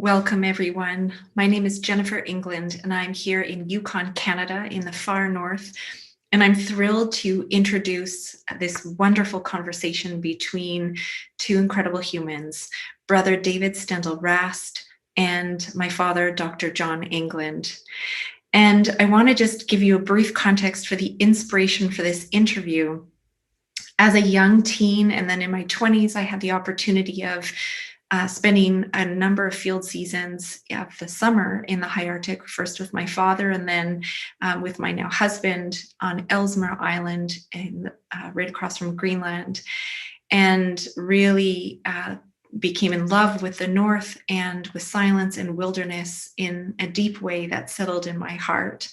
Welcome, everyone. My name is Jennifer England, and I'm here in Yukon, Canada, in the far north. And I'm thrilled to introduce this wonderful conversation between two incredible humans, Brother David Steindl-Rast and my father, Dr. John England. And I want to just give you a brief context for the inspiration for this interview. As a young teen, and then in my 20s, I had the opportunity of spending a number of field seasons of the summer in the high Arctic, first with my father and then with my now husband on Ellesmere Island right across from Greenland, and really became in love with the North and with silence and wilderness in a deep way that settled in my heart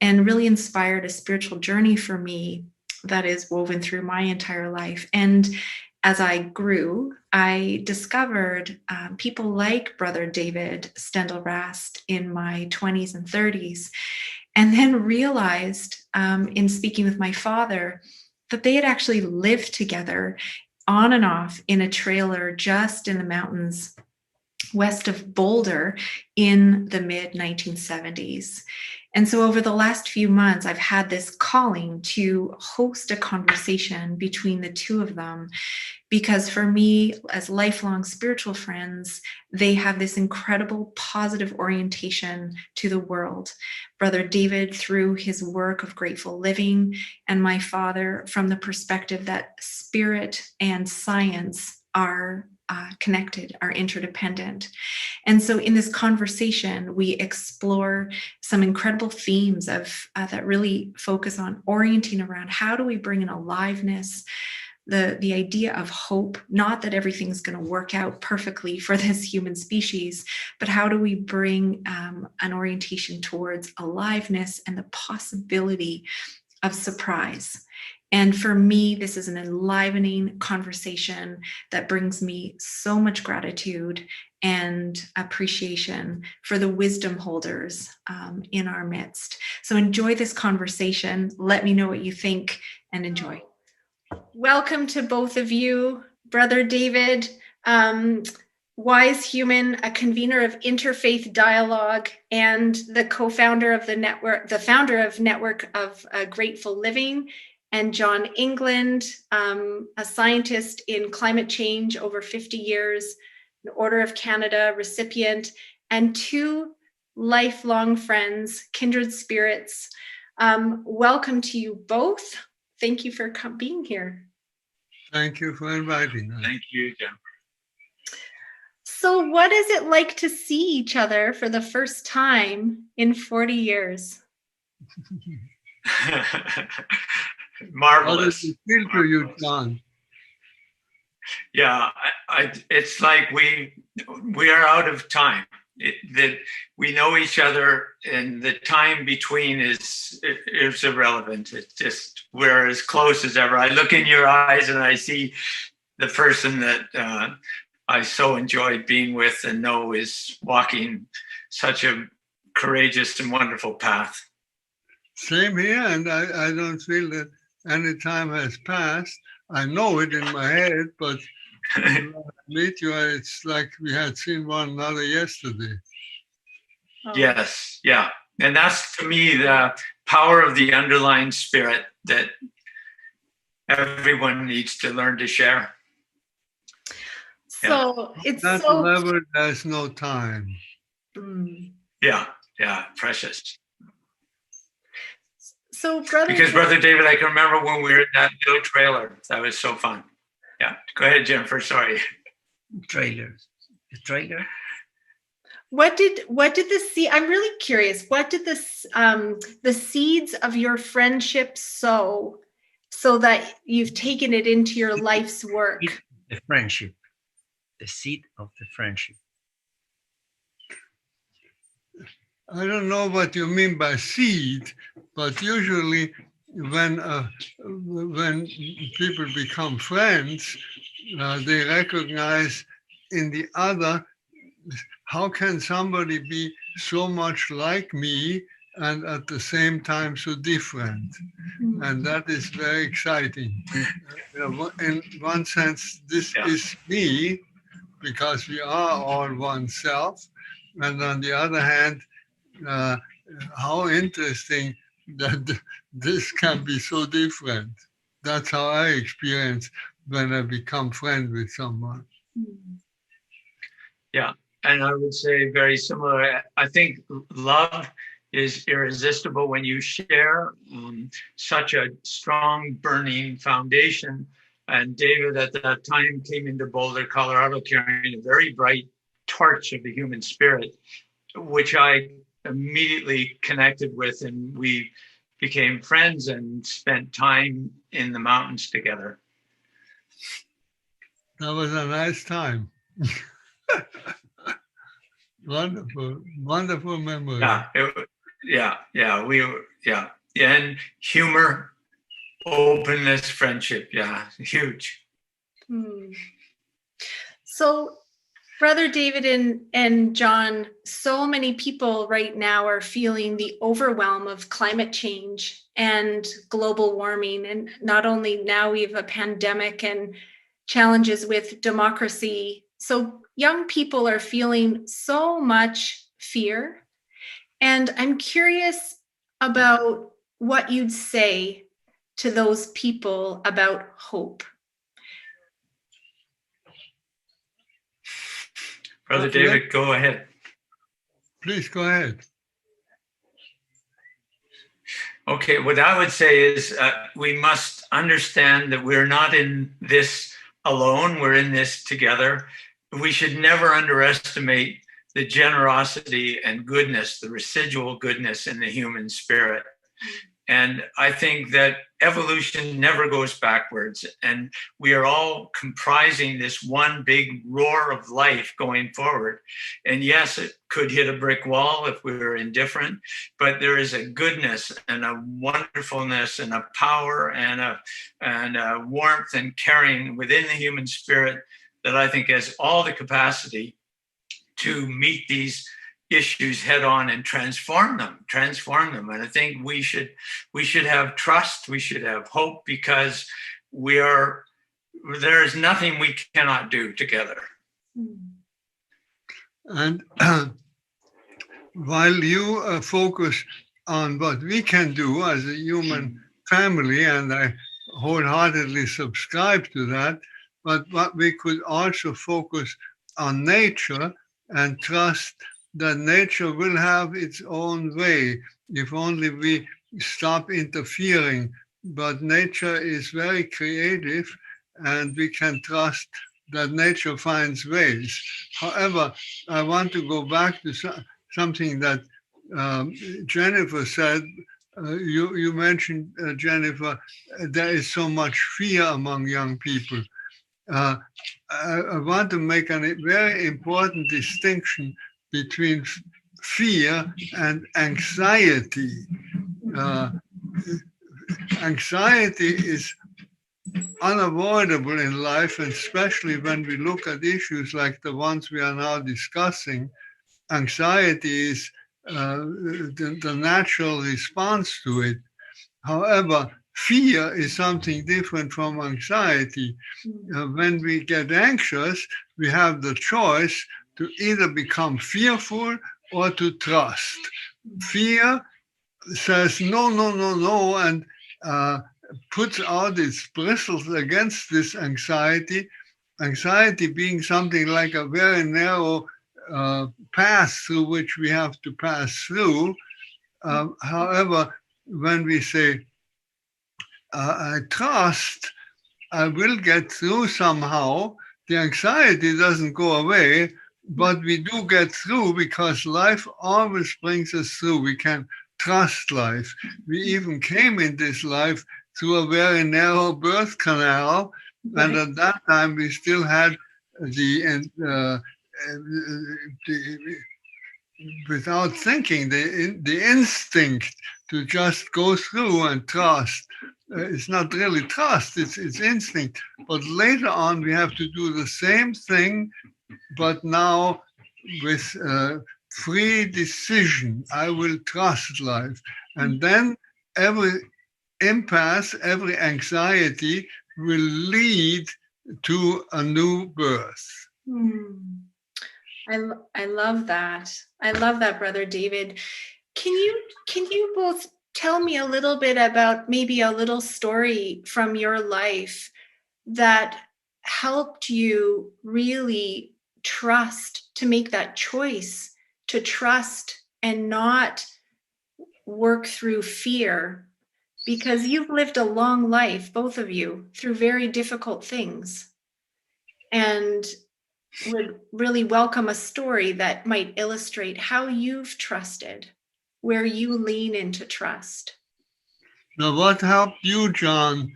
and really inspired a spiritual journey for me that is woven through my entire life. And as I grew, I discovered people like Brother David Steindl-Rast in my 20s and 30s, and then realized in speaking with my father that they had actually lived together on and off in a trailer just in the mountains west of Boulder in the mid-1970s. And so over the last few months, I've had this calling to host a conversation between the two of them, because for me, as lifelong spiritual friends, they have this incredible positive orientation to the world. Brother David, through his work of grateful living, and my father, from the perspective that spirit and science are connected, are interdependent. And so in this conversation, we explore some incredible themes of that really focus on orienting around how do we bring an aliveness, the idea of hope, not that everything's going to work out perfectly for this human species, but how do we bring an orientation towards aliveness and the possibility of surprise. And for me, this is an enlivening conversation that brings me so much gratitude and appreciation for the wisdom holders in our midst. So enjoy this conversation. Let me know what you think and enjoy. Welcome to both of you, Brother David, wise human, a convener of interfaith dialogue, and the co-founder of the network, the founder of Network of Grateful Living. And John England, a scientist in climate change over 50 years, an Order of Canada recipient, and two lifelong friends, kindred spirits. Welcome to you both. Thank you for being here. Thank you for inviting us. Thank you, Jennifer. So what is it like to see each other for the first time in 40 years? Marvelous. How does it feel to you, John? Yeah, it's like we are out of time. That we know each other, and the time between is irrelevant. It's just we're as close as ever. I look in your eyes and I see the person that I so enjoyed being with and know is walking such a courageous and wonderful path. Same here, and I don't feel that any time has passed. I know it in my head, but when I meet you, it's like we had seen one another yesterday. Oh. Yes, yeah. And that's, to me, the power of the underlying spirit that everyone needs to learn to share. So it's that so... level, there's no time. Yeah, precious. So, because Brother David, I can remember when we were in that little trailer. That was so fun. Yeah, go ahead, Jennifer. Sorry. The trailer. What did the seed? I'm really curious. What did the seeds of your friendship sow, so that you've taken it into your life's work? The friendship, the seed of the friendship. I don't know what you mean by seed, but usually when people become friends, they recognize in the other, how can somebody be so much like me and at the same time so different? And that is very exciting. In one sense, this is me, because we are all one self. And on the other hand, uh, how interesting that this can be so different. That's how I experience when I become friends with someone. Yeah, and I would say very similar. I think love is irresistible when you share such a strong burning foundation. And David at that time came into Boulder, Colorado, carrying a very bright torch of the human spirit, which I immediately connected with, and we became friends and spent time in the mountains together. That was a nice time. Wonderful, wonderful memory. And humor, openness, friendship, huge. So, Brother David and John, so many people right now are feeling the overwhelm of climate change and global warming. And not only now we have a pandemic and challenges with democracy. So young people are feeling so much fear. And I'm curious about what you'd say to those people about hope. Brother David, go ahead. Please go ahead. Okay, what I would say is we must understand that we're not in this alone, we're in this together. We should never underestimate the generosity and goodness, the residual goodness in the human spirit. And I think that evolution never goes backwards. And we are all comprising this one big roar of life going forward. And yes, it could hit a brick wall if we were indifferent, but there is a goodness and a wonderfulness and a power and a warmth and caring within the human spirit that I think has all the capacity to meet these issues head on and transform them. And I think we should have trust, we should have hope, because there is nothing we cannot do together. And while you focus on what we can do as a human family, and I wholeheartedly subscribe to that, but what we could also focus on nature and trust that nature will have its own way if only we stop interfering. But nature is very creative, and we can trust that nature finds ways. However, I want to go back to something that Jennifer said. You mentioned, Jennifer, there is so much fear among young people. I want to make a very important distinction between fear and anxiety. Anxiety is unavoidable in life, and especially when we look at issues like the ones we are now discussing. Anxiety is the natural response to it. However, fear is something different from anxiety. When we get anxious, we have the choice to either become fearful or to trust. Fear says no, no, no, no, and puts out its bristles against this anxiety. Anxiety being something like a very narrow path through which we have to pass through. However, when we say, I trust, I will get through somehow, the anxiety doesn't go away, but we do get through because life always brings us through. We can trust life. We even came in this life through a very narrow birth canal, and at that time we still had without thinking, the instinct to just go through and trust. It's not really trust, it's instinct. But later on, we have to do the same thing, but now with free decision. I will trust life. And then every impasse, every anxiety will lead to a new birth. I love that. I love that, Brother David. Can you both tell me a little bit about maybe a little story from your life that helped you really trust, to make that choice to trust and not work through fear? Because you've lived a long life, both of you, through very difficult things, and would really welcome a story that might illustrate how you've trusted, where you lean into trust. Now, what helped you, John,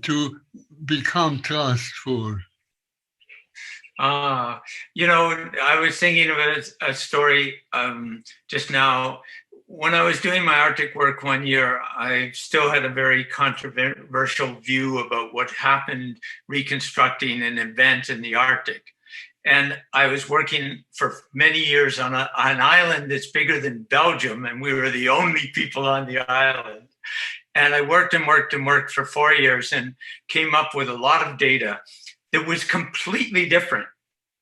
to become trustful? I was thinking of a story just now. When I was doing my Arctic work one year, I still had a very controversial view about what happened reconstructing an event in the Arctic. And I was working for many years on an island that's bigger than Belgium, and we were the only people on the island. And I worked and worked and worked for 4 years and came up with a lot of data that was completely different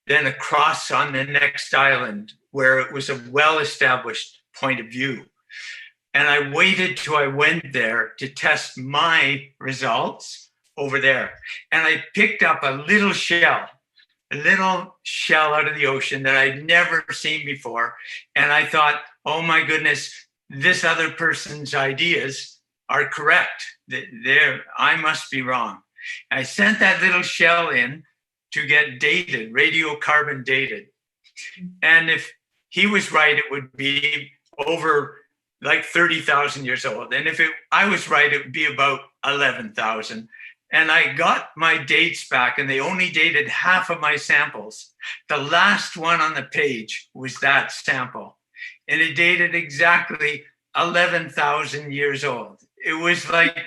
than across on the next island, where it was a well-established point of view. And I waited till I went there to test my results over there. And I picked up a little shell out of the ocean that I'd never seen before. And I thought, oh my goodness, this other person's ideas are correct. I must be wrong. I sent that little shell in to get dated, radiocarbon dated. And if he was right, it would be over like 30,000 years old. And if I was right, it would be about 11,000. And I got my dates back, and they only dated half of my samples. The last one on the page was that sample, and it dated exactly 11,000 years old. It was like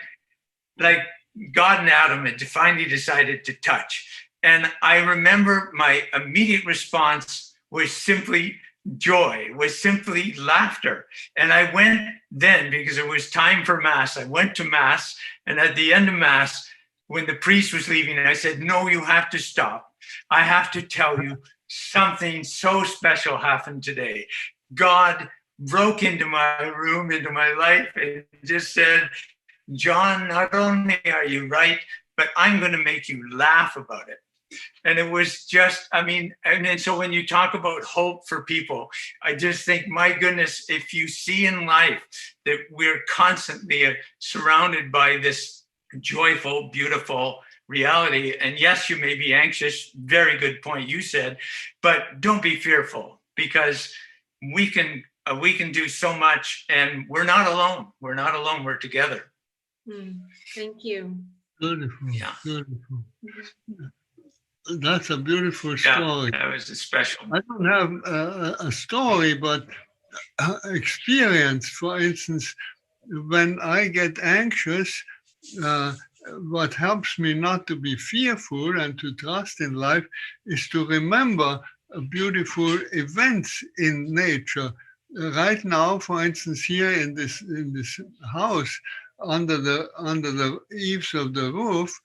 God and Adam had finally decided to touch. And I remember my immediate response was simply joy, was simply laughter. And I went then, because it was time for Mass, I went to Mass, and at the end of Mass, when the priest was leaving, I said, no, you have to stop. I have to tell you something so special happened today. God broke into my room, into my life, and just said, John, not only are you right, but I'm going to make you laugh about it. And it was just, and so when you talk about hope for people, I just think, my goodness, if you see in life that we're constantly surrounded by this joyful, beautiful reality. And yes, you may be anxious. Very good point you said, but don't be fearful, because we can do so much, and we're not alone. We're not alone. We're together. Thank you. Beautiful. Yeah. Beautiful. That's a beautiful story. Yeah, that was a special. I don't have a story, but experience. For instance, when I get anxious, what helps me not to be fearful and to trust in life is to remember beautiful events in nature. Right now, for instance, here in this house, under the eaves of the roof,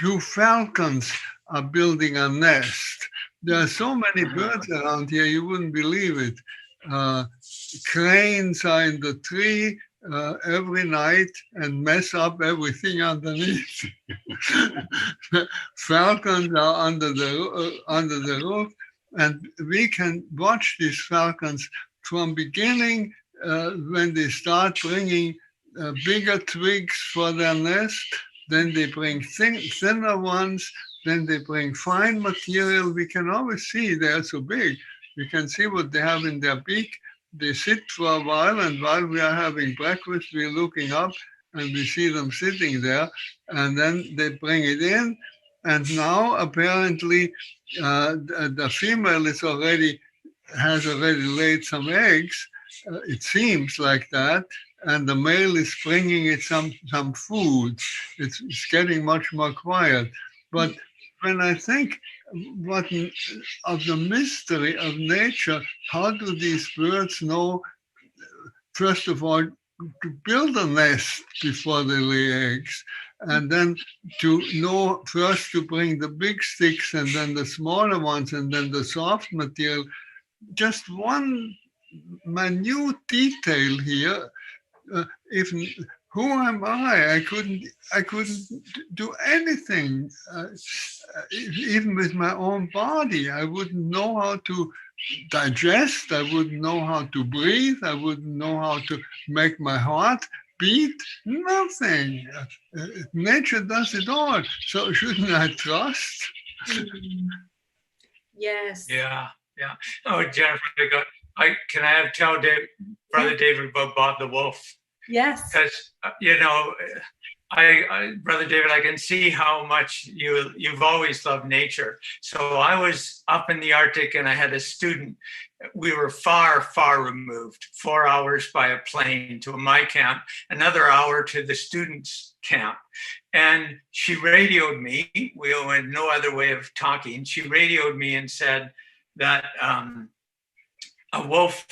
2 falcons are building a nest. There are so many birds around here, you wouldn't believe it. Cranes are in the tree every night and mess up everything underneath. Falcons are under the roof, and we can watch these falcons from beginning when they start bringing bigger twigs for their nest. Then they bring thinner ones. Then they bring fine material. We can always see they are so big. We can see what they have in their beak. They sit for a while, and while we are having breakfast, we're looking up and we see them sitting there, and then they bring it in. And now apparently the female has already laid some eggs. It seems like that. And the male is bringing it some food. It's getting much more quiet. But when I think of the mystery of nature, how do these birds know, first of all, build a nest before they lay eggs, and then to know first to bring the big sticks and then the smaller ones and then the soft material. Just one minute detail here. Even who am I? I couldn't do anything. Even with my own body, I wouldn't know how to digest. I wouldn't know how to breathe. I wouldn't know how to make my heart beat. Nothing. Nature does it all. So shouldn't I trust? Yes. Yeah. Oh, Jennifer, can I tell Brother David about Bob the Wolf? Yes. Because Brother David, I can see how much you've always loved nature. So I was up in the Arctic and I had a student. We were far, far removed, 4 hours by a plane to my camp, another hour to the students' camp. And she radioed me. We had no other way of talking. She radioed me and said that a wolf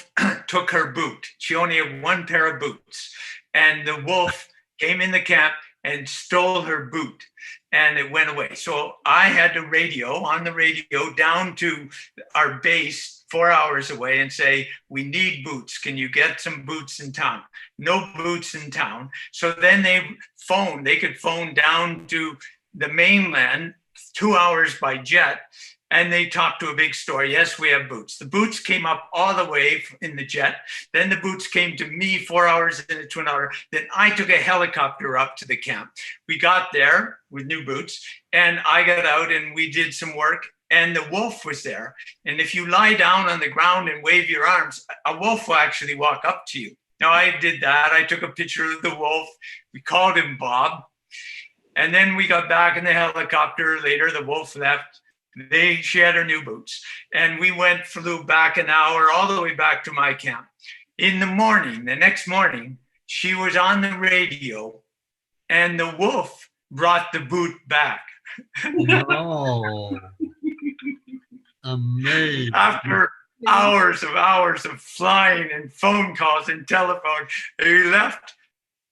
took her boot. She only had one pair of boots. And the wolf came in the camp and stole her boot, and it went away. So I had to on the radio down to our base 4 hours away and say, we need boots. Can you get some boots in town? No boots in town. So then they could phone down to the mainland 2 hours by jet. And they talked to a big store. Yes, we have boots. The boots came up all the way in the jet. Then the boots came to me 4 hours into an hour. Then I took a helicopter up to the camp. We got there with new boots, and I got out and we did some work, and the wolf was there. And if you lie down on the ground and wave your arms, a wolf will actually walk up to you. Now I did that. I took a picture of the wolf. We called him Bob. And then we got back in the helicopter later. The wolf left. She had her new boots, and we flew back an hour all the way back to my camp. In the next morning, she was on the radio, and the wolf brought the boot back. Oh, amazing. After hours of flying and phone calls and telephone, he left.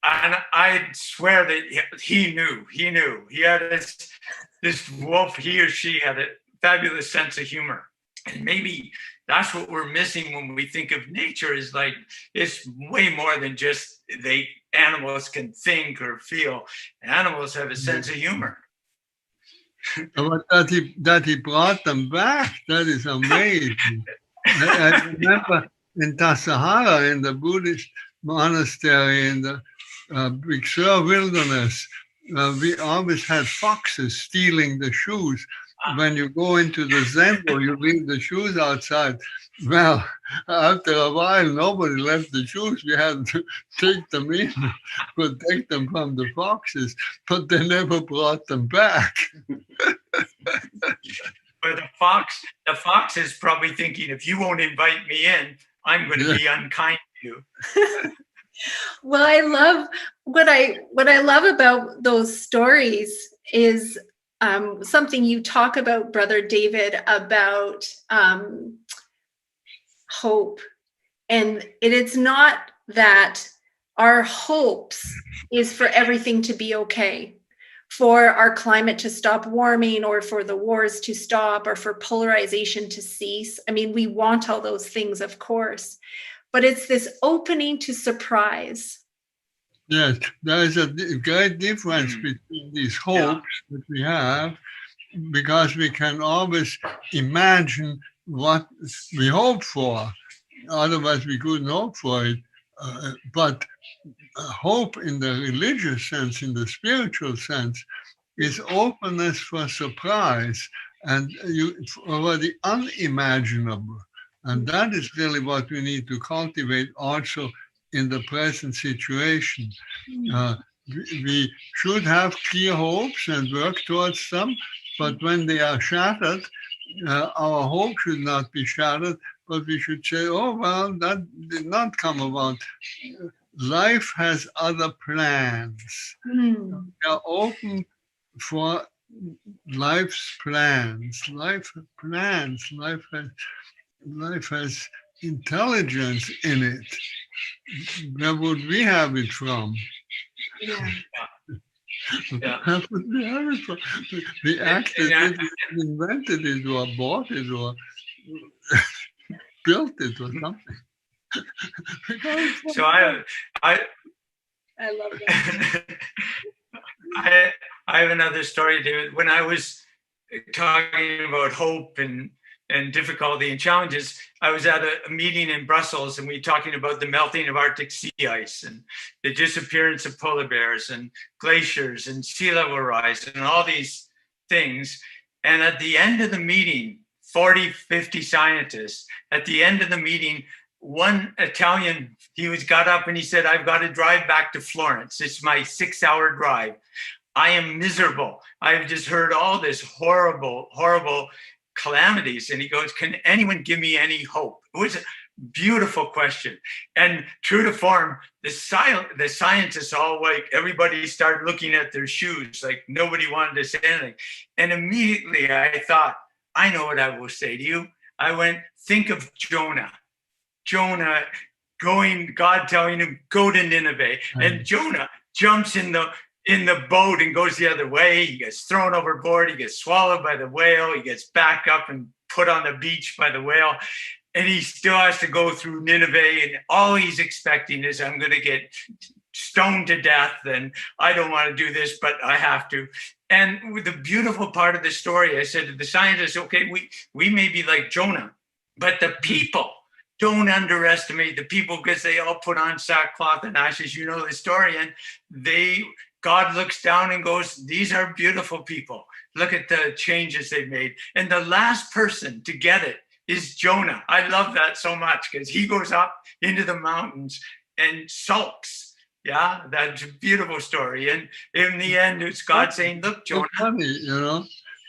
And I swear that he knew. He had this wolf, he or she had a fabulous sense of humor. And maybe that's what we're missing when we think of nature, is like, it's way more than just animals can think or feel. Animals have a sense of humor. But that he brought them back, that is amazing. I remember in Tassajara, in the Buddhist monastery in the Big Sur wilderness, we always had foxes stealing the shoes. When you go into the Zendo, you leave the shoes outside. Well, after a while, nobody left the shoes. We had to take them in, protect them from the foxes, but they never brought them back. But the fox is probably thinking, if you won't invite me in, I'm going to be unkind to you. Well, I love what I love about those stories is something you talk about, Brother David, about hope. And it's not that our hopes is for everything to be okay, for our climate to stop warming, or for the wars to stop, or for polarization to cease. I mean, we want all those things, of course, but it's this opening to surprise. Yes, there is a great difference between these hopes that we have, because we can always imagine what we hope for. Otherwise, we couldn't hope for it. But hope in the religious sense, in the spiritual sense, is openness for surprise and over the unimaginable. And that is really what we need to cultivate also in the present situation. We should have clear hopes and work towards them, but when they are shattered, our hope should not be shattered, but we should say, oh, well, that did not come about. Life has other plans. We are open for life's plans. Life has intelligence in it. where would we have it from? Yeah. Yeah. Where would we have it from? We acted it, we invented it, or bought it, or built it, or something. So I love that. I have another story, David. When I was talking about hope and difficulty and challenges, I was at a meeting in Brussels, and we were talking about the melting of Arctic sea ice and the disappearance of polar bears and glaciers and sea level rise and all these things. And at the end of the meeting, 40, 50 scientists, at the end of the meeting, one Italian, got up and he said, I've got to drive back to Florence. It's my 6-hour drive. I am miserable. I've just heard all this horrible, horrible calamities. And he goes, can anyone give me any hope? It was a beautiful question. And true to form, the scientists all, like, everybody started looking at their shoes, like nobody wanted to say anything. And immediately I thought, I know what I will say to you. I went, think of Jonah. Jonah going, God telling him, go to Nineveh. And Jonah jumps in the boat and goes the other way. He gets thrown overboard. He gets swallowed by the whale. He gets back up and put on the beach by the whale. And he still has to go through Nineveh. And all he's expecting is, I'm going to get stoned to death. And I don't want to do this, but I have to. And with the beautiful part of the story, I said to the scientists, okay, we may be like Jonah, but the people, don't underestimate the people, because they all put on sackcloth and ashes. You know the story. And God looks down and goes, these are beautiful people. Look at the changes they've made. And the last person to get it is Jonah. I love that so much, because he goes up into the mountains and sulks. Yeah, that's a beautiful story. And in the end, it's God saying, look, Jonah. So funny, you know.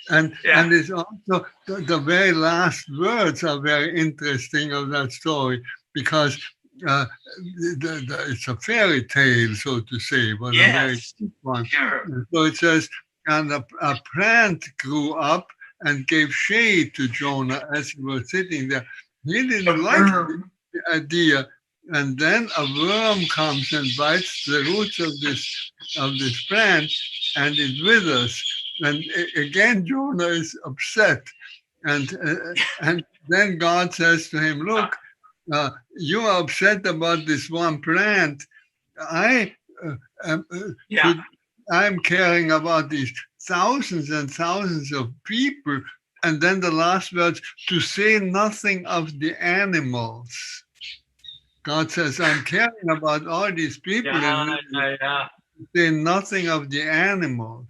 And it's also the very last words are very interesting of that story, because it's a fairy tale, so to say, but a very deep one. Sure. So it says, and a plant grew up and gave shade to Jonah as he was sitting there. He didn't like the idea. And then a worm comes and bites the roots of this plant, and it withers. And again, Jonah is upset. And then God says to him, look, you are upset about this one plant. I'm caring about these thousands and thousands of people. And then the last words, to say nothing of the animals. God says, I'm caring about all these people. Say nothing of the animals.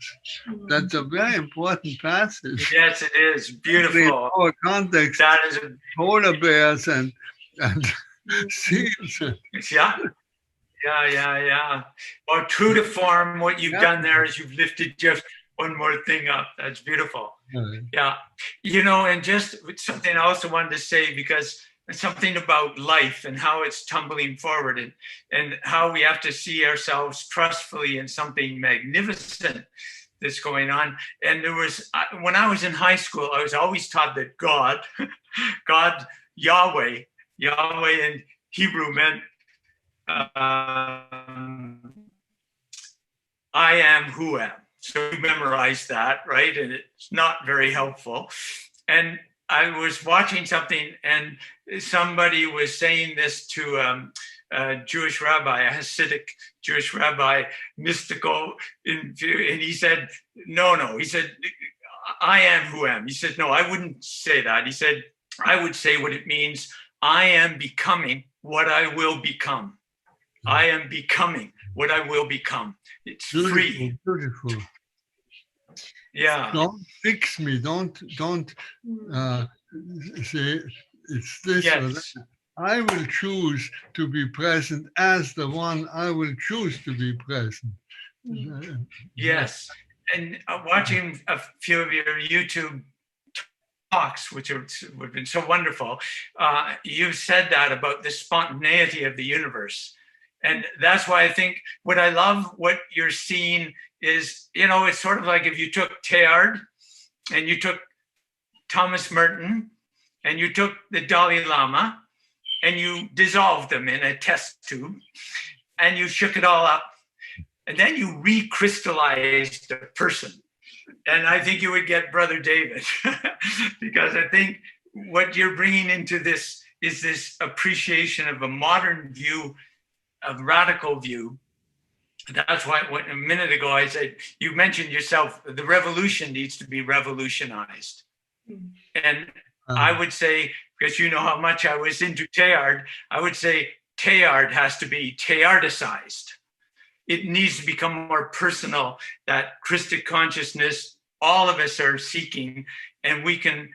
That's a very important passage. Yes, it is. Beautiful. In our context, that is polar bears and seals. Yeah. Well, true to form, what you've done there is you've lifted just one more thing up. That's beautiful. Yeah. You know, and just something I also wanted to say, because it's something about life and how it's tumbling forward, and how we have to see ourselves trustfully in something magnificent that's going on. And there was, when I was in high school, I was always taught that God, Yahweh in Hebrew meant I am who am. So you memorize that, right? And it's not very helpful. And I was watching something, and somebody was saying this to a Jewish rabbi, a Hasidic Jewish rabbi, mystical, and he said, no. He said, I am who am. He said, no, I wouldn't say that. He said, I would say what it means. I am becoming what I will become. I am becoming what I will become. It's free. Beautiful. Yeah. Don't fix me. Don't say it's this or that. I will choose to be present as the one I will choose to be present. Yes. And watching a few of your YouTube talks, which have been so wonderful, you said that about the spontaneity of the universe. And that's why I think what I love, what you're seeing is, you know, it's sort of like if you took Teilhard and you took Thomas Merton and you took the Dalai Lama and you dissolved them in a test tube, and you shook it all up, and then you recrystallized the person. And I think you would get Brother David, because I think what you're bringing into this is this appreciation of a modern view, a radical view. That's why a minute ago I said, you mentioned yourself, the revolution needs to be revolutionized. And I would say, because you know how much I was into Teilhard, I would say Teilhard has to be Teilhardicized. It needs to become more personal, that Christic consciousness all of us are seeking, and we can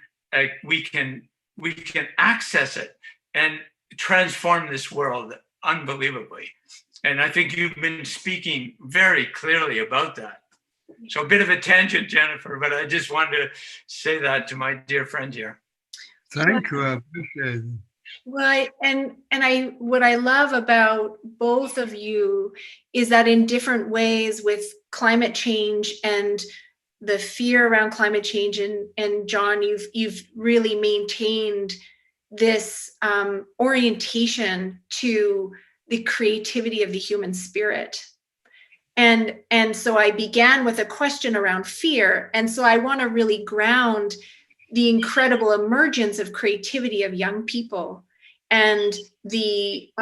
access it and transform this world unbelievably. And I think you've been speaking very clearly about that. So a bit of a tangent, Jennifer, but I just wanted to say that to my dear friend here. Thank you, I appreciate it. Well, what I love about both of you is that in different ways with climate change and the fear around climate change, and John, you've really maintained this orientation to the creativity of the human spirit. And so I began with a question around fear. And so I want to really ground the incredible emergence of creativity of young people and the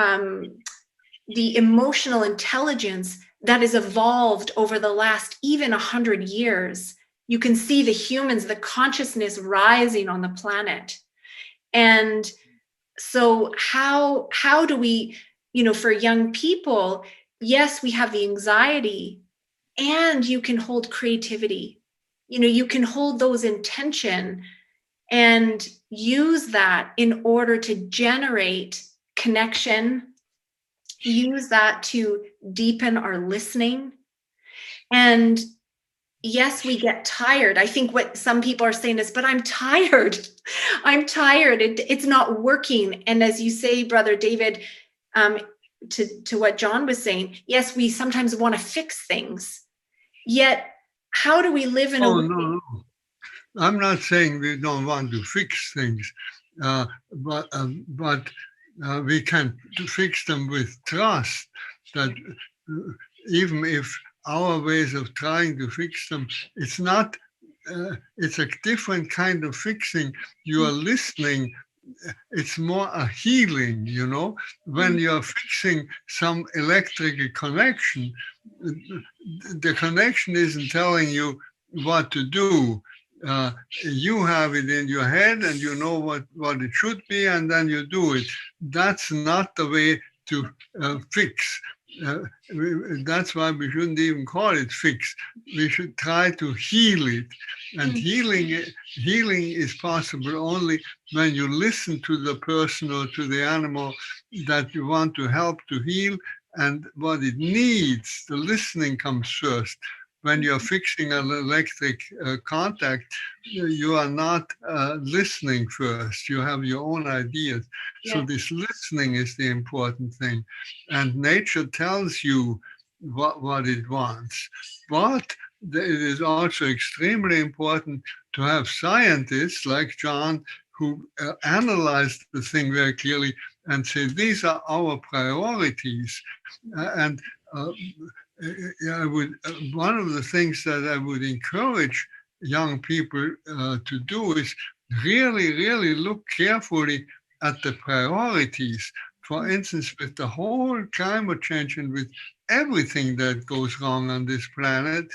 emotional intelligence that has evolved over the last even 100 years. You can see the humans, the consciousness rising on the planet. And so how do we, for young people, yes, we have the anxiety, and you can hold creativity. You can hold those intention and use that in order to generate connection, use that to deepen our listening. And yes, we get tired. I think what some people are saying is, but I'm tired. I'm tired. It's not working. And as you say, Brother David, to what John was saying, yes, we sometimes want to fix things. Yet, how do we live in a way? No. I'm not saying we don't want to fix things, but we can fix them with trust that even if our ways of trying to fix them, it's not, it's a different kind of fixing. You are listening. It's more a healing, when you're fixing some electrical connection, the connection isn't telling you what to do. You have it in your head and you know what it should be, and then you do it. That's not the way to fix. That's why we shouldn't even call it fix. We should try to heal it. And healing is possible only when you listen to the person or to the animal that you want to help to heal and what it needs. The listening comes first. When you're fixing an electric contact, you are not listening first. You have your own ideas. Yeah. So this listening is the important thing. And nature tells you what it wants. But it is also extremely important to have scientists like John who analyze the thing very clearly and say, these are our priorities. One of the things that I would encourage young people to do is really, really look carefully at the priorities. For instance, with the whole climate change and with everything that goes wrong on this planet,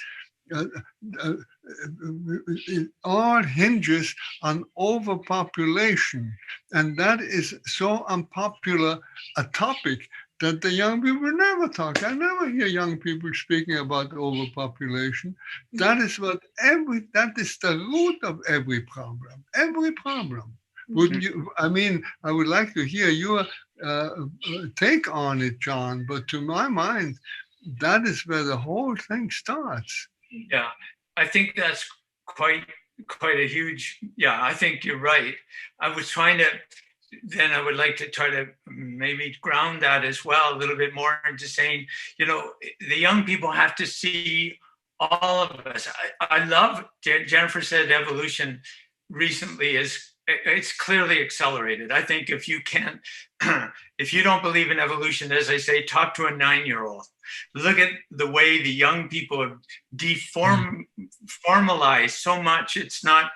it all hinges on overpopulation. And that is so unpopular a topic that the young people never talk. I never hear young people speaking about overpopulation. That is that is the root of every problem. Every problem. Wouldn't you? I mean, I would like to hear your take on it, John. But to my mind, that is where the whole thing starts. Yeah, I think that's quite a huge. Yeah, I think you're right. I was trying to. Then I would like to try to maybe ground that as well a little bit more into saying, the young people have to see all of us. I love, Jennifer said evolution recently is it's clearly accelerated. I think if you can't, if you don't believe in evolution, as I say, talk to a 9-year-old. Look at the way the young people have formalized so much. It's not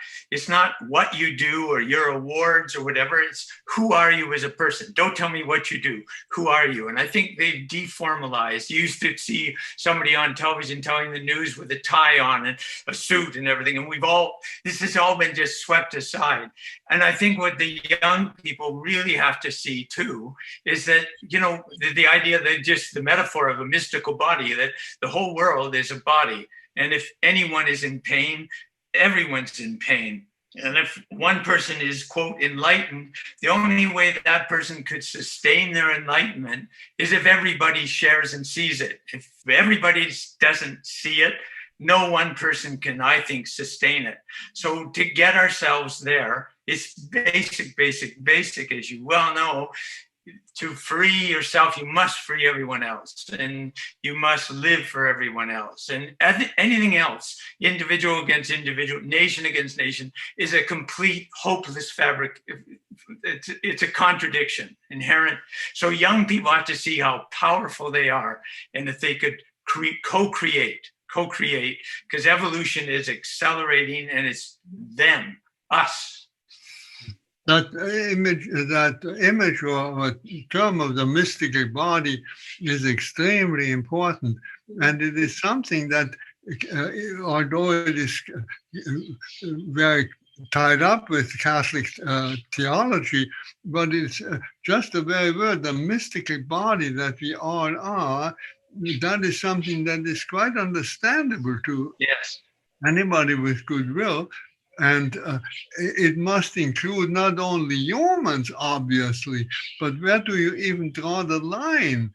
what you do or your awards or whatever. It's who are you as a person? Don't tell me what you do. Who are you? And I think they've deformalized. You used to see somebody on television telling the news with a tie on and a suit and everything. And this has all been just swept aside. And I think what the young people really have to see too is that, the idea that just the metaphor of a mystical body, that the whole world is a body. And if anyone is in pain, everyone's in pain. And if one person is, quote, enlightened, the only way that person could sustain their enlightenment is if everybody shares and sees it. If everybody doesn't see it, no one person can, I think, sustain it. So to get ourselves there, it's basic, as you well know. To free yourself, you must free everyone else, and you must live for everyone else. And anything else, individual against individual, nation against nation, is a complete hopeless fabric. It's a contradiction inherent. So young people have to see how powerful they are, and that they could co-create, because evolution is accelerating, and it's them, us. That image or term of the mystical body is extremely important. And it is something that, although it is very tied up with Catholic theology, but it's just the very word, the mystical body that we all are, that is something that is quite understandable to anybody with goodwill. And it must include not only humans, obviously, but where do you even draw the line?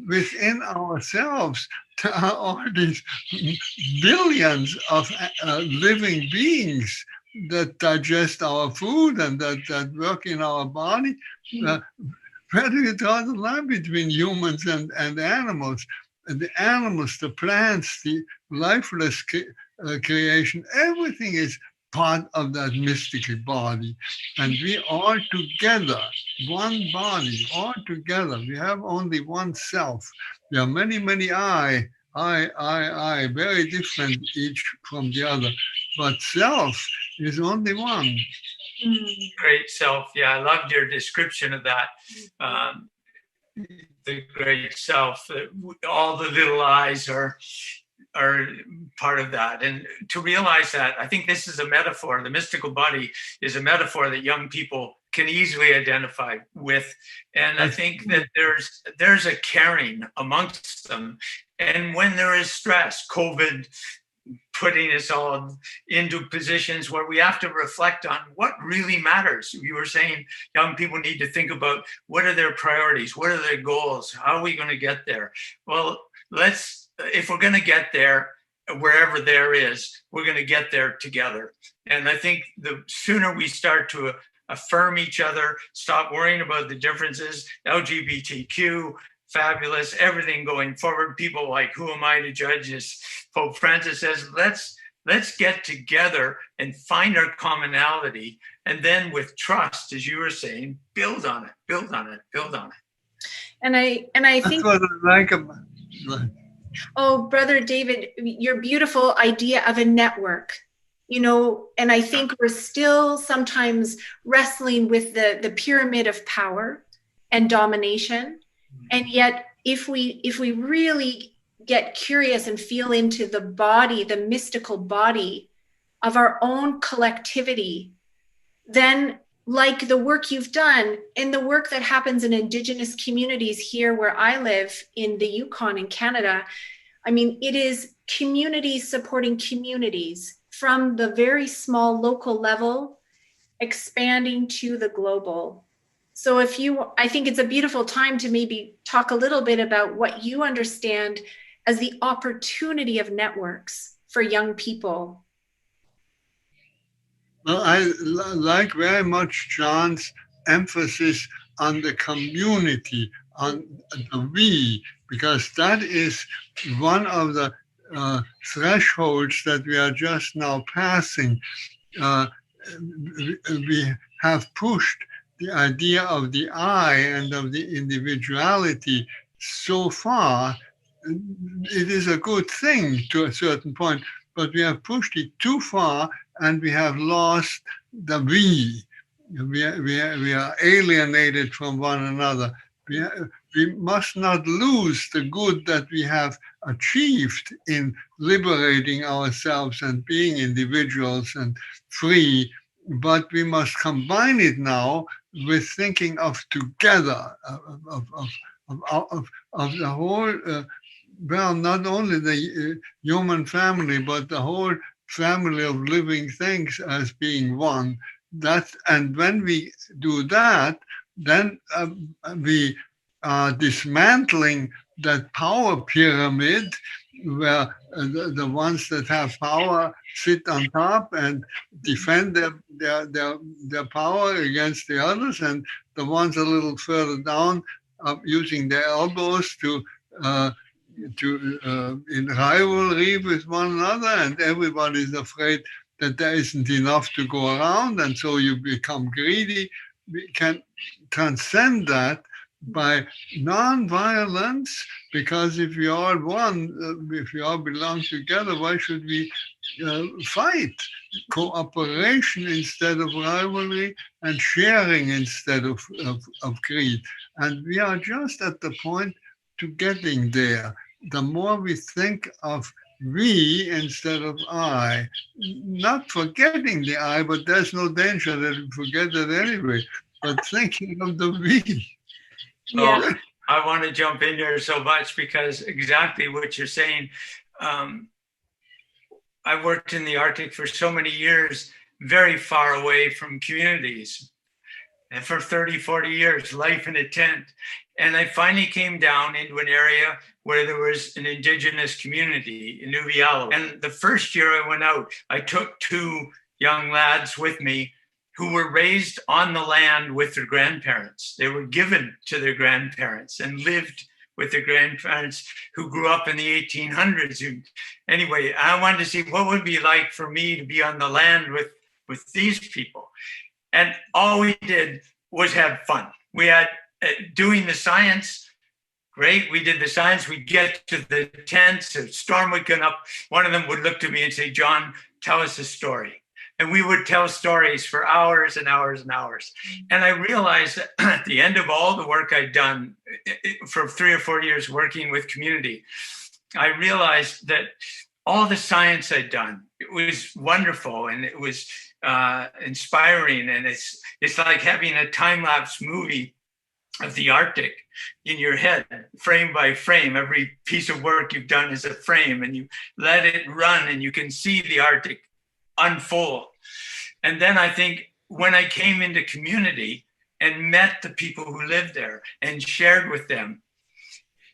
Within ourselves, there are all these billions of living beings that digest our food and that work in our body. Where do you draw the line between humans and animals? And the animals, the plants, the lifeless creation, everything is part of that mystical body. And we are together, one body, all together. We have only one self. There are many, many I, very different each from the other. But self is only one. Great self. Yeah, I loved your description of that. The great self, all the little I's are part of that. And to realize that, I think this is a metaphor. The mystical body is a metaphor that young people can easily identify with. And I think that there's a caring amongst them. And when there is stress, COVID putting us all into positions where we have to reflect on what really matters. You were saying young people need to think about what are their priorities, what are their goals, how are we going to get there? Well, if we're going to get there, wherever there is, we're going to get there together. And I think the sooner we start to affirm each other, stop worrying about the differences, LGBTQ, fabulous, everything going forward. People like, who am I to judge? As Pope Francis says, let's get together and find our commonality. And then with trust, as you were saying, build on it. And I think that's what I like about it. Oh, Brother David, your beautiful idea of a network, and I think we're still sometimes wrestling with the pyramid of power and domination. And yet, if we really get curious and feel into the body, the mystical body of our own collectivity, then like the work you've done and the work that happens in Indigenous communities here where I live in the Yukon in Canada, I mean, it is communities supporting communities from the very small local level, expanding to the global. So I think it's a beautiful time to maybe talk a little bit about what you understand as the opportunity of networks for young people. Well, I like very much John's emphasis on the community, on the we, because that is one of the thresholds that we are just now passing. uh, we have pushed the idea of the I and of the individuality so far. It is a good thing to a certain point, but we have pushed it too far and we have lost the we. We are alienated from one another. We must not lose the good that we have achieved in liberating ourselves and being individuals and free, but we must combine it now with thinking of together, of the whole, well, not only the human family, but the whole family of living things as being one. And when we do that, then we are dismantling that power pyramid where the ones that have power sit on top and defend their power against the others, and the ones a little further down using their elbows uh, in rivalry with one another, and everybody's afraid that there isn't enough to go around, and so you become greedy. We can transcend that by non-violence, because if we all one, if we all belong together, why should we fight? Cooperation instead of rivalry, and sharing instead of greed. And we are just at the point to getting there. The more we think of we instead of I, not forgetting the I, but there's no danger that we forget it anyway, but thinking of the we. Yeah. Oh, I want to jump in here so much because exactly what you're saying. I worked in the Arctic for so many years, very far away from communities. And for 30, 40 years, life in a tent. And I finally came down into an area where there was an indigenous community in Nuvialo. And the first year I went out, I took two young lads with me who were raised on the land with their grandparents. They were given to their grandparents and lived with their grandparents who grew up in the 1800s. Anyway, I wanted to see what would it be like for me to be on the land with these people. And all we did was have fun. We had doing the science. Great, we did the science. We'd get to the tents, a storm would come up. One of them would look to me and say, "John, tell us a story." And we would tell stories for hours and hours and hours. And I realized that at the end of all the work I'd done for 3 or 4 years working with community, I realized that all the science I'd done, it was wonderful and it was inspiring. And it's like having a time-lapse movie of the Arctic in your head, frame by frame. Every piece of work you've done is a frame, and you let it run and you can see the Arctic unfold. And then I think when I came into community and met the people who lived there and shared with them,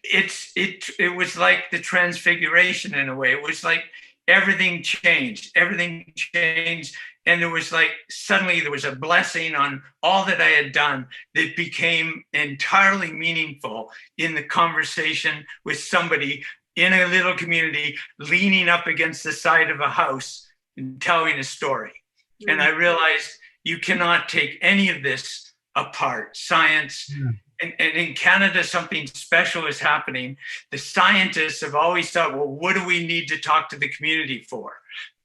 it was like the transfiguration in a way. It was like everything changed, and it was like suddenly there was a blessing on all that I had done that became entirely meaningful in the conversation with somebody in a little community leaning up against the side of a house and telling a story. Mm-hmm. And I realized you cannot take any of this apart. Science, and in Canada, something special is happening. The scientists have always thought, well, what do we need to talk to the community for?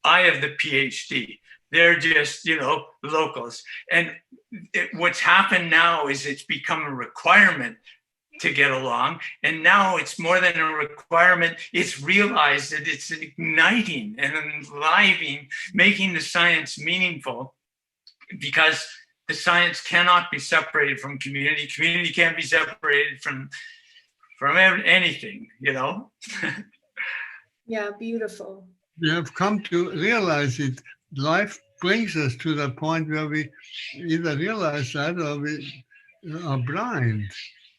I have the PhD. They're just, locals. And what's happened now is it's become a requirement to get along. And now it's more than a requirement. It's realized that it's igniting and enlivening, making the science meaningful, because the science cannot be separated from community. Community can't be separated from anything, Yeah, beautiful. We have come to realize it. Life brings us to the point where we either realize that or we are blind.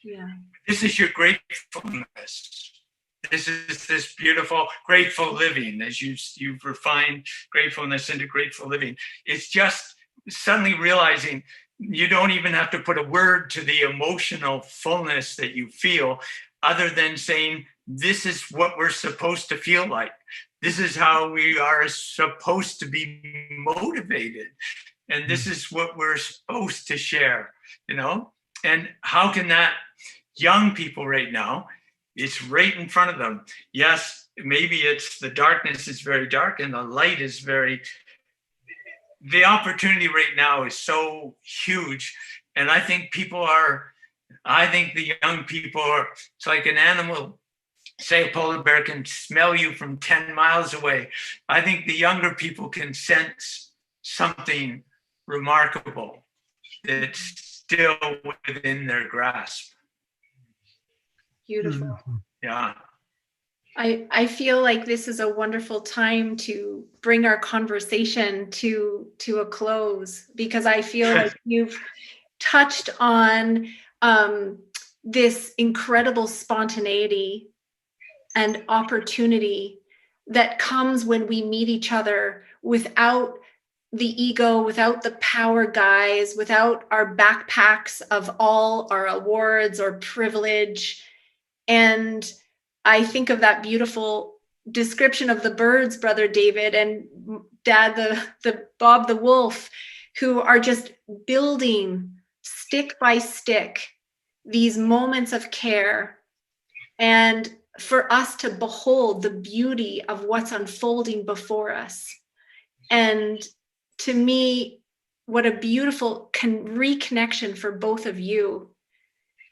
Yeah. This is your gratefulness. This is this beautiful, grateful living, as you've refined gratefulness into grateful living. It's just suddenly realizing you don't even have to put a word to the emotional fullness that you feel, other than saying, this is what we're supposed to feel like. this is how we are supposed to be motivated. And this is what we're supposed to share, you know? And how can that young people right now, it's right in front of them. Yes, maybe it's the darkness is very dark and the light is very, the opportunity right now is so huge. And I think I think the young people are, it's like an animal. Say a polar bear can smell you from 10 miles away. I think the younger people can sense something remarkable that's still within their grasp. Beautiful. Yeah. I feel like this is a wonderful time to bring our conversation to a close, because I feel like you've touched on this incredible spontaneity and opportunity that comes when we meet each other without the ego, without the power guys, without our backpacks of all our awards or privilege. And I think of that beautiful description of the birds, Brother David, and Dad, the Bob the Wolf, who are just building stick by stick these moments of care, and for us to behold the beauty of what's unfolding before us. And to me, what a beautiful reconnection for both of you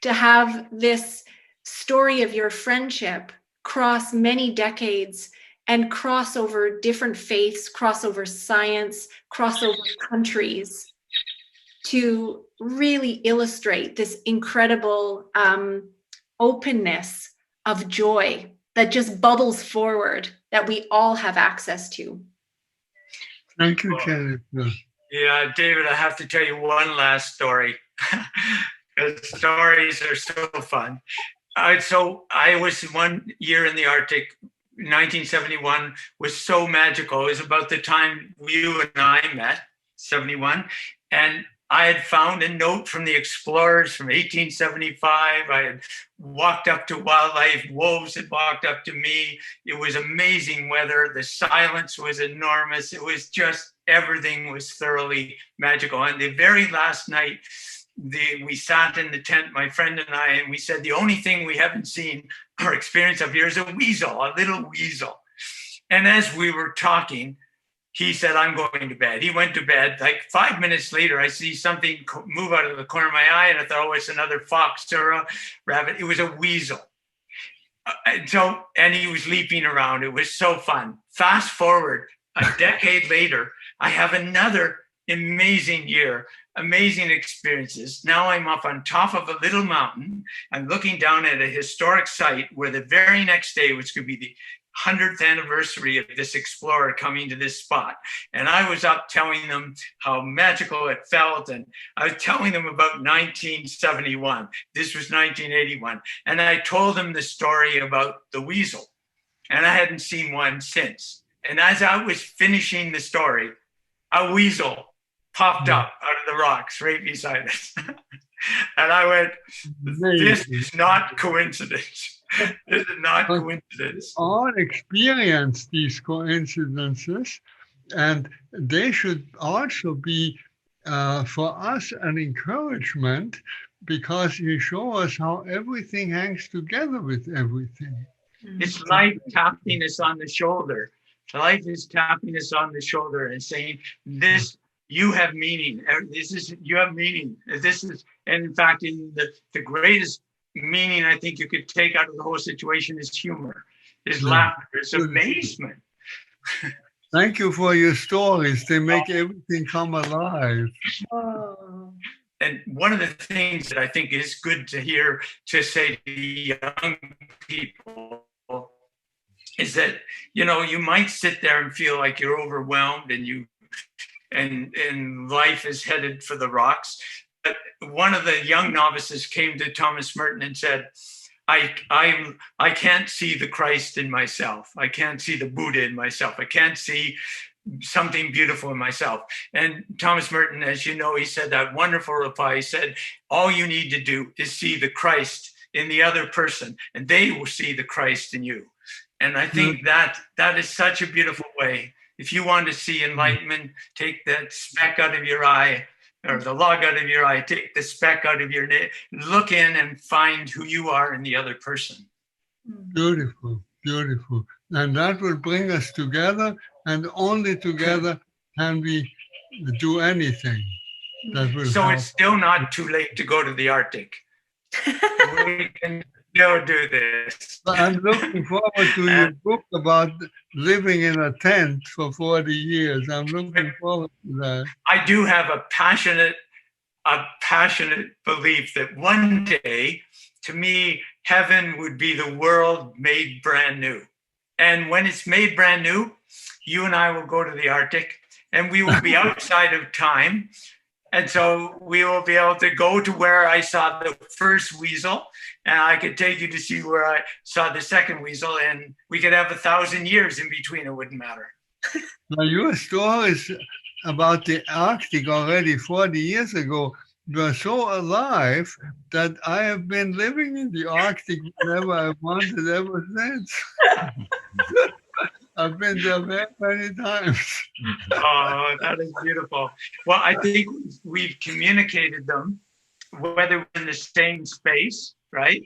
to have this story of your friendship cross many decades and cross over different faiths, cross over science, cross over countries, to really illustrate this incredible openness of joy that just bubbles forward, that we all have access to. Thank you, Jennifer. Yeah, David, I have to tell you one last story. Because stories are so fun. So I was 1 year in the Arctic. 1971 was so magical. It was about the time you and I met, 71. And I had found a note from the explorers from 1875. I had walked up to wildlife. Wolves had walked up to me. It was amazing weather. The silence was enormous. It was just, everything was thoroughly magical. And the very last night, we sat in the tent, my friend and I, and we said, the only thing we haven't seen or experienced up here is a weasel, a little weasel. And as we were talking, he said, I'm going to bed. He went to bed. Like 5 minutes later, I see something move out of the corner of my eye, and I thought, oh, it's another fox or a rabbit. It was a weasel. And he was leaping around. It was so fun. Fast forward a decade later, I have another amazing year, amazing experiences. Now I'm up on top of a little mountain. I'm looking down at a historic site where the very next day, which could be the 100th anniversary of this explorer coming to this spot. And I was up telling them how magical it felt. And I was telling them about 1971. This was 1981. And I told them the story about the weasel. And I hadn't seen one since. And as I was finishing the story, a weasel popped up out of the rocks right beside us. And I went, this is not coincidence. This is not coincidence. All experience these coincidences, and they should also be for us an encouragement, because you show us how everything hangs together with everything. It's life tapping us on the shoulder. Life is tapping us on the shoulder and saying, this, you have meaning. This is, you have meaning. This is, and in fact, in the greatest meaning I think you could take out of the whole situation is humor, is laughter, is amazement. Thank you for your stories. They make everything come alive. Oh. And one of the things that I think is good to hear, to say to young people, is that, you know, you might sit there and feel like you're overwhelmed and life is headed for the rocks. But one of the young novices came to Thomas Merton and said, I can't see the Christ in myself. I can't see the Buddha in myself. I can't see something beautiful in myself. And Thomas Merton, as you know, he said that wonderful reply. He said, all you need to do is see the Christ in the other person, and they will see the Christ in you. And I think that is such a beautiful way. If you want to see enlightenment, take that speck out of your eye, or the log out of your eye, take the speck out of your look in and find who you are in the other person. Beautiful, beautiful. And that will bring us together, and only together can we do anything that will So help. it's still not too late to go to the Arctic. We can still do this. I'm looking forward to your book about living in a tent for 40 years. I'm looking forward to that. I do have a passionate belief that one day, to me, heaven would be the world made brand new. And when it's made brand new, you and I will go to the Arctic, and we will be outside of time. And so we will be able to go to where I saw the first weasel, and I could take you to see where I saw the second weasel, and we could have 1,000 years in between. It wouldn't matter. Now, your stories about the Arctic already 40 years ago were so alive that I have been living in the Arctic whenever I wanted ever since. I've been there very many times. Oh, that is beautiful. Well, I think we've communicated them, whether we're in the same space, right?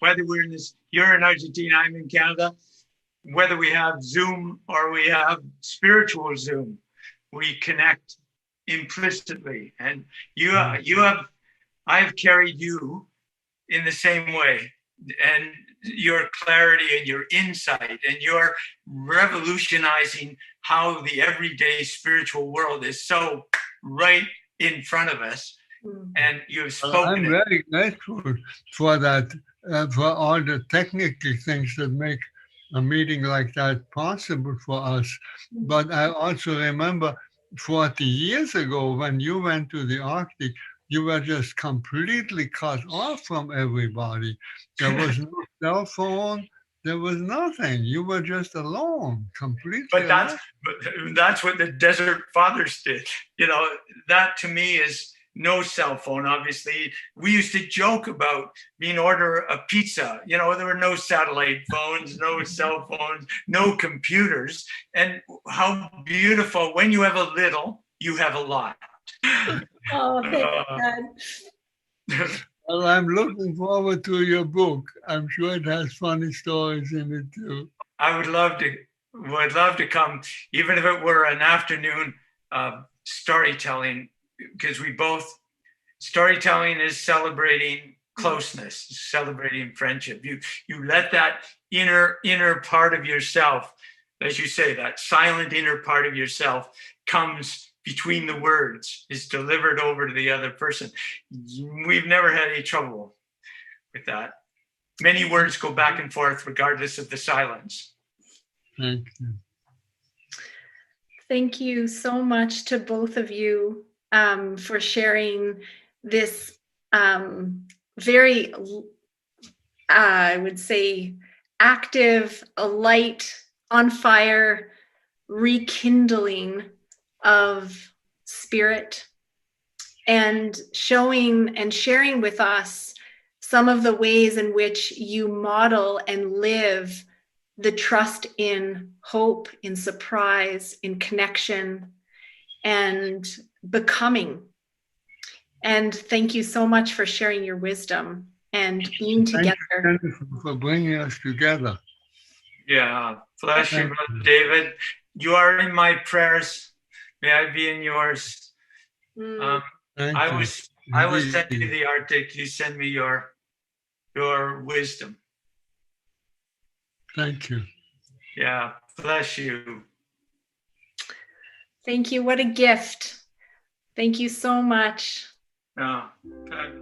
Whether we're in this, you're in Argentina, I'm in Canada, whether we have Zoom or we have spiritual Zoom, we connect implicitly. And I've carried you in the same way. And your clarity and your insight, and you're revolutionizing how the everyday spiritual world is so right in front of us. And you've spoken. I'm very grateful for that, for all the technical things that make a meeting like that possible for us. But I also remember 40 years ago when you went to the Arctic, you were just completely cut off from everybody. There was no cell phone. There was nothing. You were just alone, completely. But that's what the Desert Fathers did. You know, that to me is no cell phone, obviously. We used to joke about being order a pizza. You know, there were no satellite phones, no cell phones, no computers. And how beautiful, when you have a little, you have a lot. Oh, thank God. Well, I'm looking forward to your book. I'm sure it has funny stories in it too. I would love to come, even if it were an afternoon of storytelling, because storytelling is celebrating closeness, celebrating friendship. You let that inner part of yourself, as you say, that silent inner part of yourself comes between the words, is delivered over to the other person. We've never had any trouble with that. Many words go back and forth regardless of the silence. Thank you. Thank you so much to both of you for sharing this very, I would say, active, a light, on fire, rekindling of spirit, and showing and sharing with us some of the ways in which you model and live the trust in hope, in surprise, in connection, and becoming. And thank you so much for sharing your wisdom and being together. Thank you for bringing us together. Yeah, bless you, Brother David. You are in my prayers. May I be in yours. I will send you the Arctic. You send me your wisdom. Thank you. Yeah, bless you. Thank you. What a gift. Thank you so much. Oh, God.